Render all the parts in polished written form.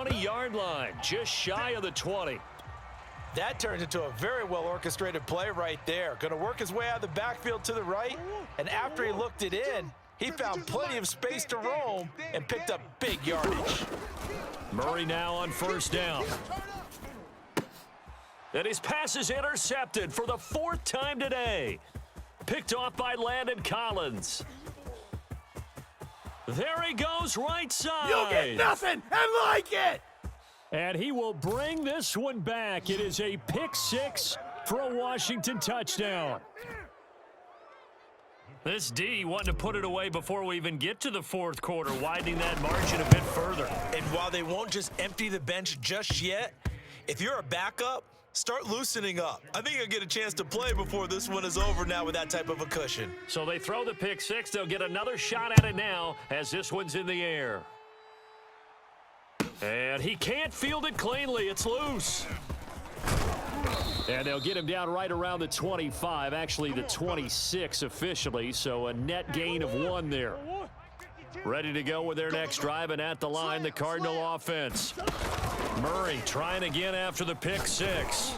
20-yard line, just shy of the 20. That turned into a very well-orchestrated play right there. Going to work his way out of the backfield to the right, and after he looked it in, he found plenty of space to roam and picked up big yardage. Murray now on first down. And his pass is intercepted for the 4th time today. Picked off by Landon Collins. There he goes right side. You'll get nothing and like it. And he will bring this one back. It is a pick 6 for a Washington touchdown. This D wanting to put it away before we even get to the 4th quarter, widening that margin a bit further. And while they won't just empty the bench just yet, if you're a backup, start loosening up. I think you'll get a chance to play before this one is over now with that type of a cushion. So they throw the pick 6. They'll get another shot at it now as this one's in the air. And he can't field it cleanly. It's loose. And they'll get him down right around the 25, actually the 26 officially, so a net gain of 1 there. Ready to go with their next drive, and at the line, the Cardinal offense. Murray trying again after the pick 6.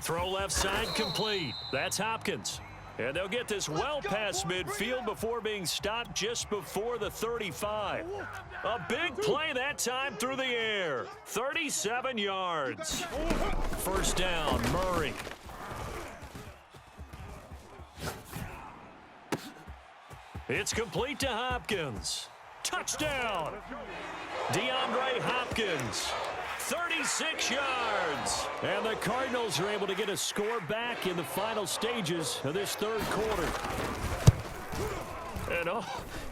Throw left side complete. That's Hopkins. And they'll get this well past midfield before being stopped just before the 35. A big play that time through the air. 37 yards. First down, Murray. It's complete to Hopkins. Touchdown. DeAndre Hopkins. 36 yards. And the Cardinals are able to get a score back in the final stages of this 3rd quarter. And oh,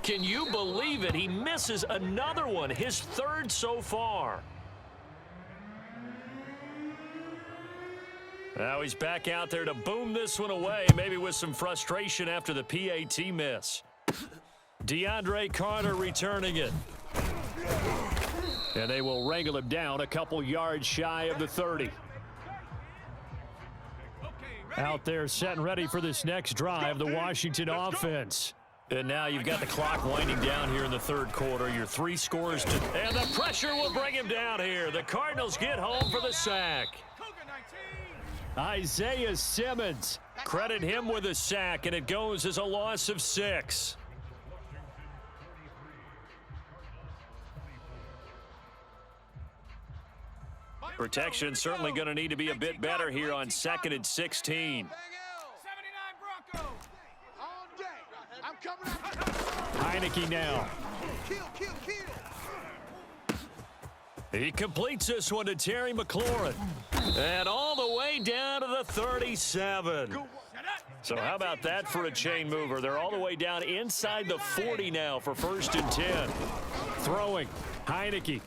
can you believe it? He misses another one, his 3rd so far. Now he's back out there to boom this one away, maybe with some frustration after the PAT miss. DeAndre Carter returning it. And they will wrangle him down a couple yards shy of the 30. Out there set and ready for this next drive, the Washington offense. And now you've got the clock winding down here in the 3rd quarter. Your 3 scores to... And the pressure will bring him down here. The Cardinals get home for the sack. Isaiah Simmons. Credit him with a sack, and it goes as a loss of 6. Protection certainly going to need to be a bit better here on 2nd and 16. Heineke now. He completes this one to Terry McLaurin. And all the way down to the 37. So how about that for a chain mover? They're all the way down inside the 40 now for 1st and 10. Throwing. Heineke.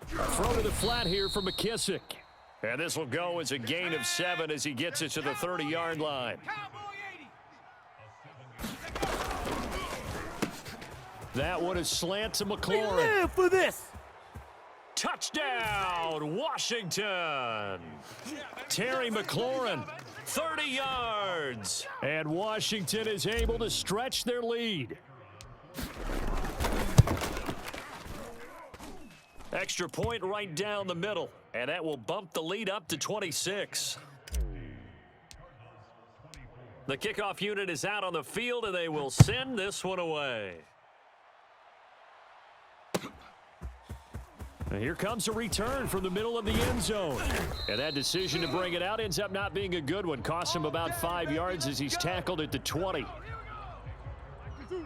Throw to the flat here for McKissick. And this will go as a gain of 7 as he gets it to the 30-yard line. That one is slant to McLaurin. We live for this. Touchdown, Washington. Terry McLaurin, 30 yards. And Washington is able to stretch their lead. Extra point right down the middle, and that will bump the lead up to 26. The kickoff unit is out on the field, and they will send this one away. And here comes a return from the middle of the end zone. And that decision to bring it out ends up not being a good one. Costs him about 5 yards as he's tackled at the 20.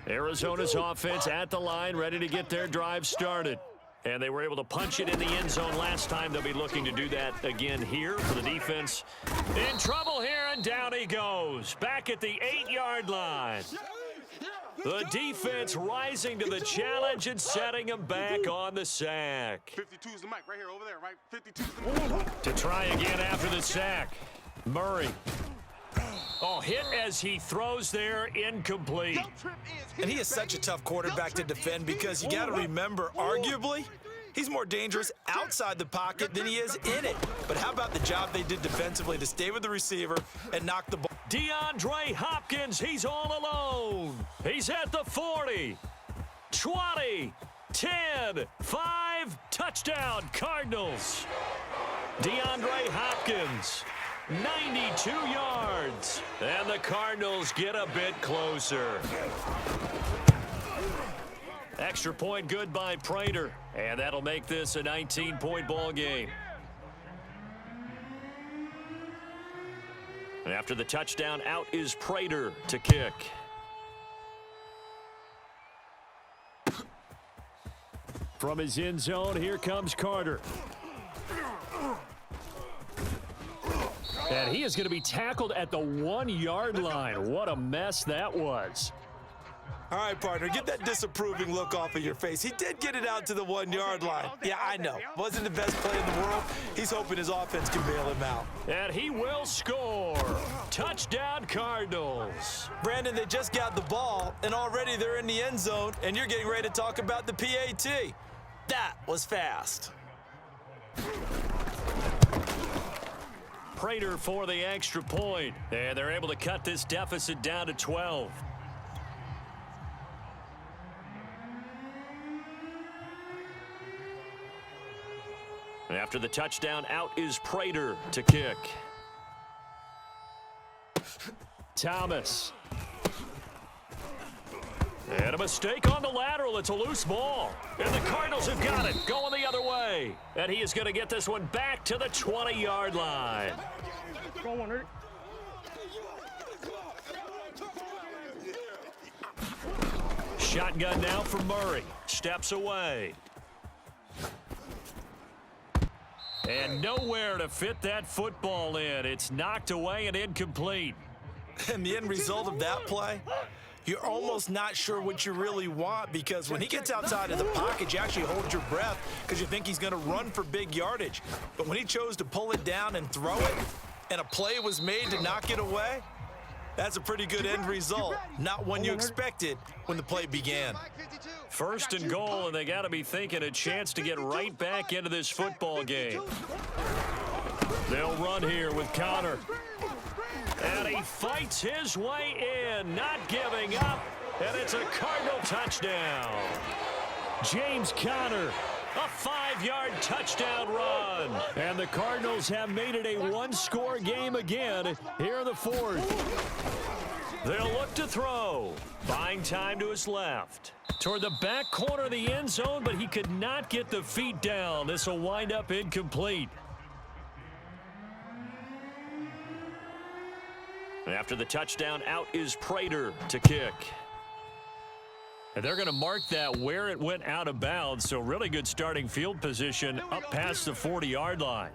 Arizona's offense at the line, ready to get their drive started. And they were able to punch it in the end zone last time. They'll be looking to do that again here for the defense. In trouble here, and down he goes. Back at the 8-yard line. The defense rising to the challenge and setting him back on the sack. 52 is the mic right here, over there, right? 52 is the mic. To try again after the sack. Murray. Oh, hit as he throws there, incomplete. And he is such a tough quarterback to defend because you got to remember, arguably, he's more dangerous outside the pocket than he is in it. But how about the job they did defensively to stay with the receiver and knock the ball? DeAndre Hopkins, he's all alone. He's at the 40, 20, 10, 5, touchdown, Cardinals. DeAndre Hopkins, 92 yards. And the Cardinals get a bit closer. Extra point good by Prater. And that'll make this a 19-point ball game. And after the touchdown, out is Prater to kick. From his end zone, here comes Carter. And he is going to be tackled at the 1-yard line. What a mess that was. All right, partner, get that disapproving look off of your face. He did get it out to the 1-yard line. Yeah, I know. Wasn't the best play in the world. He's hoping his offense can bail him out. And he will score. Touchdown, Cardinals. Brandon, they just got the ball, and already they're in the end zone, and you're getting ready to talk about the PAT. That was fast. Prater for the extra point. And they're able to cut this deficit down to 12. And after the touchdown, out is Prater to kick. Thomas. And a mistake on the lateral. It's a loose ball. And the Cardinals have got it. Going the other way. And he is going to get this one back to the 20-yard line. Shotgun now for Murray. Steps away. And nowhere to fit that football in. It's knocked away and incomplete. And the end result of that play, you're almost not sure what you really want, because when he gets outside of the pocket, you actually hold your breath because you think he's going to run for big yardage. But when he chose to pull it down and throw it, and a play was made to knock it away, that's a pretty good end result. Not one you expected when the play began. First and goal, and they got to be thinking a chance to get right back into this football game. They'll run here with Connor. And he fights his way in, not giving up. And it's a Cardinal touchdown. James Conner, a 5-yard touchdown run. And the Cardinals have made it a one-score game again here in the fourth. They'll look to throw. Buying time to his left. Toward the back corner of the end zone, but he could not get the feet down. This will wind up incomplete. And after the touchdown, out is Prater to kick. And they're going to mark that where it went out of bounds, so really good starting field position up past the 40-yard line.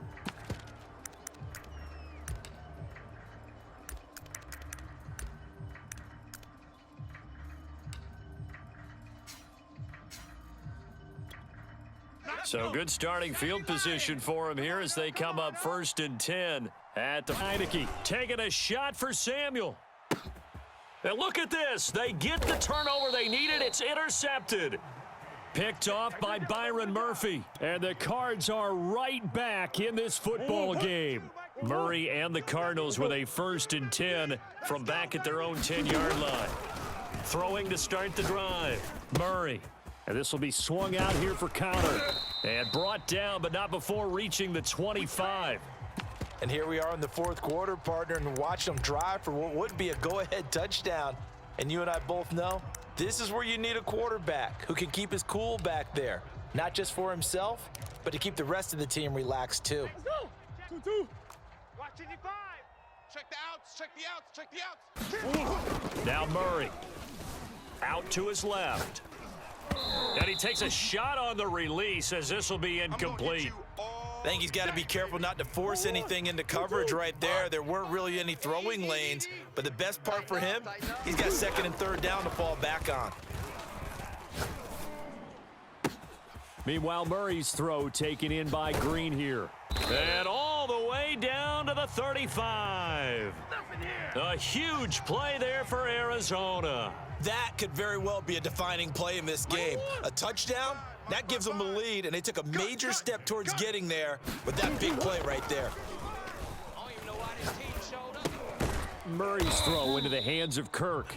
So good starting field position for him here as they come up 1st and 10 at the Heineke. Taking a shot for Samuel. And look at this. They get the turnover they needed. It's intercepted. Picked off by Byron Murphy. And the Cards are right back in this football game. Murray and the Cardinals with a 1st and 10 from back at their own 10-yard line. Throwing to start the drive. Murray. And this will be swung out here for Connor. And brought down, but not before reaching the 25. And here we are in the fourth quarter, partner, and watch them drive for what would be a go-ahead touchdown. And you and I both know this is where you need a quarterback who can keep his cool back there. Not just for himself, but to keep the rest of the team relaxed too. Let's go. 2-2. Watch 55. Check the outs, check the outs, check the outs. Now Murray. Out to his left. And he takes a shot on the release as this will be incomplete. I think he's got to be careful not to force anything into coverage right there. There weren't really any throwing lanes, but the best part for him, he's got 2nd and 3rd down to fall back on. Meanwhile, Murray's throw taken in by Green here. And all the way down to the 35. A huge play there for Arizona. That could very well be a defining play in this game. A touchdown, that gives them the lead, and they took a major step towards getting there with that big play right there. Murray's throw into the hands of Kirk.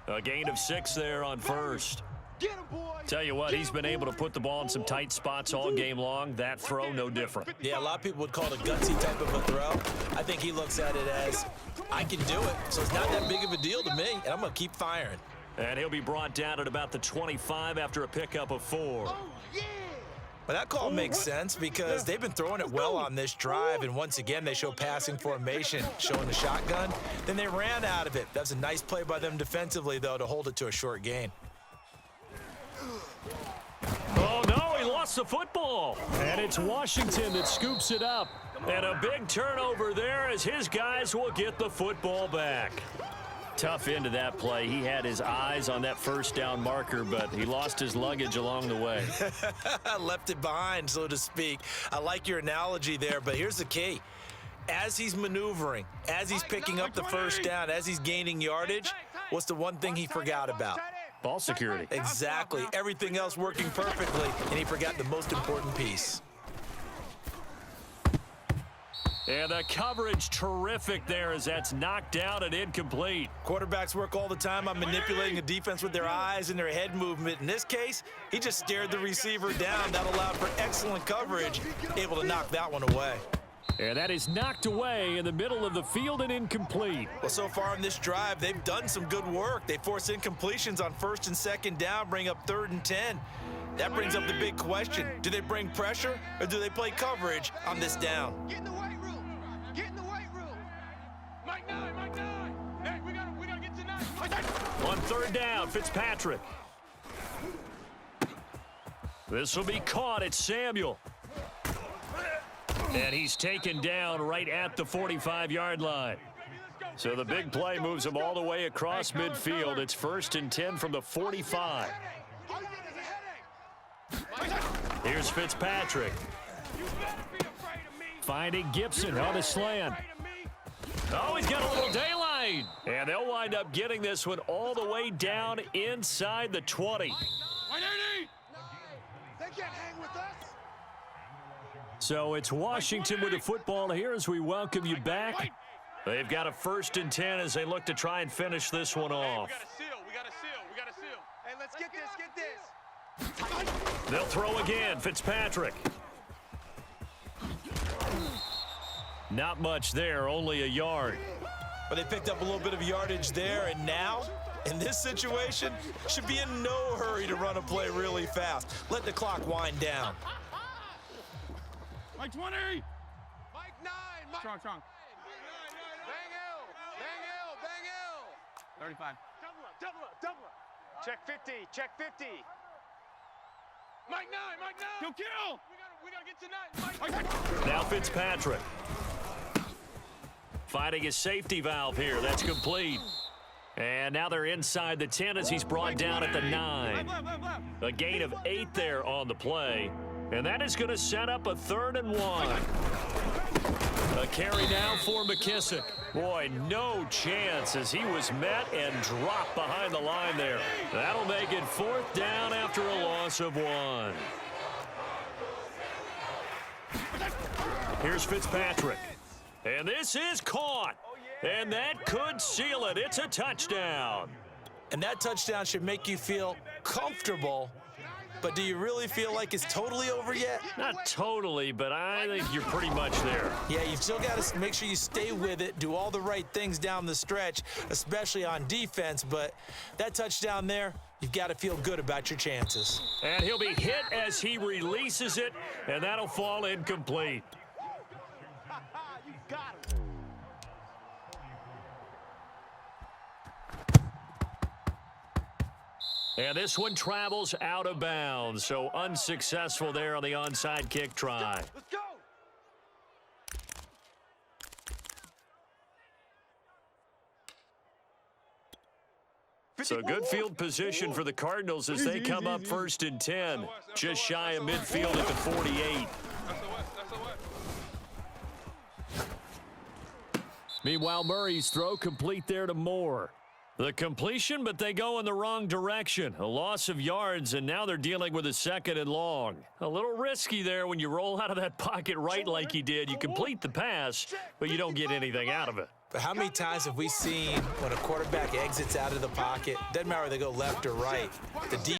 A gain of 6 there on 1st. Get him, boys. Tell you what, he's been able to put the ball in some tight spots all game long. That throw, no different. Yeah, a lot of people would call it a gutsy type of a throw. I think he looks at it as, I can do it, so it's not that big of a deal to me, and I'm going to keep firing. And he'll be brought down at about the 25 after a pickup of 4. Oh, yeah. But that call makes sense because they've been throwing it well on this drive, and once again, they show passing formation, showing the shotgun. Then they ran out of it. That's a nice play by them defensively, though, to hold it to a short gain. Oh, no, he lost the football. And it's Washington that scoops it up. And a big turnover there as his guys will get the football back. Tough end of that play. He had his eyes on that first down marker, but he lost his luggage along the way. Left it behind, so to speak. I like your analogy there, but here's the key. As he's maneuvering, as he's picking up the first down, as he's gaining yardage, what's the one thing he forgot about? Ball security. Exactly. Everything else working perfectly, and he forgot the most important piece. And the coverage terrific there as that's knocked down and incomplete. Quarterbacks work all the time on manipulating a defense with their eyes and their head movement. In this case, he just stared the receiver down. That allowed for excellent coverage, able to knock that one away. And that is knocked away in the middle of the field and incomplete. Well, so far in this drive, they've done some good work. They force incompletions on 1st and 2nd down, bring up 3rd and 10. That brings up the big question. Do they bring pressure or do they play coverage on this down? Get in the weight room. Get in the weight room. Mike 9, Mike 9. Hey, we gotta get to 9. Mike 9. On 3rd down, Fitzpatrick. This will be caught at Samuel. And he's taken down right at the 45-yard line. So the big play moves him all the way across midfield. It's 1st and 10 from the 45. Here's Fitzpatrick. Finding Gibson on a slant. Oh, he's got a little daylight. And they'll wind up getting this one all the way down inside the 20. They can't hang with us. So it's Washington with the football here as we welcome you back. They've got a 1st and 10 as they look to try and finish this one off. We got a seal. Hey, let's get this. They'll throw again, Fitzpatrick. Not much there, only a yard. But they picked up a little bit of yardage there, and now, in this situation, should be in no hurry to run a play really fast. Let the clock wind down. Mike 20. Mike 9. Mike. Strong. Bang L. 35. Double up. Check 50. Mike 9. Kill. We gotta get to 9. Mike. Now Fitzpatrick. Finding his safety valve here. That's complete. And now they're inside the 10 as he's brought down at the 9. A gain of 8 there on the play. And that is going to set up a 3rd and 1. A carry now for McKissick. Boy, no chance as he was met and dropped behind the line there. That'll make it 4th down after a loss of 1. Here's Fitzpatrick. And this is caught. And that could seal it. It's a touchdown. And that touchdown should make you feel comfortable. But do you really feel like it's totally over yet? Not totally, but I think you're pretty much there. Yeah, you've still got to make sure you stay with it, do all the right things down the stretch, especially on defense. But that touchdown there, you've got to feel good about your chances. And he'll be hit as he releases it, and that'll fall incomplete. You got him. And this one travels out of bounds, so unsuccessful there on the onside kick try. Let's go. So good field position for the Cardinals as they come up 1st and 10, just shy of midfield at the 48. Meanwhile, Murray's throw complete there to Moore. The completion, but they go in the wrong direction. A loss of yards, and now they're dealing with a 2nd and long. A little risky there when you roll out of that pocket right like he did. You complete the pass, but you don't get anything out of it. But how many times have we seen when a quarterback exits out of the pocket, doesn't matter whether they go left or right, the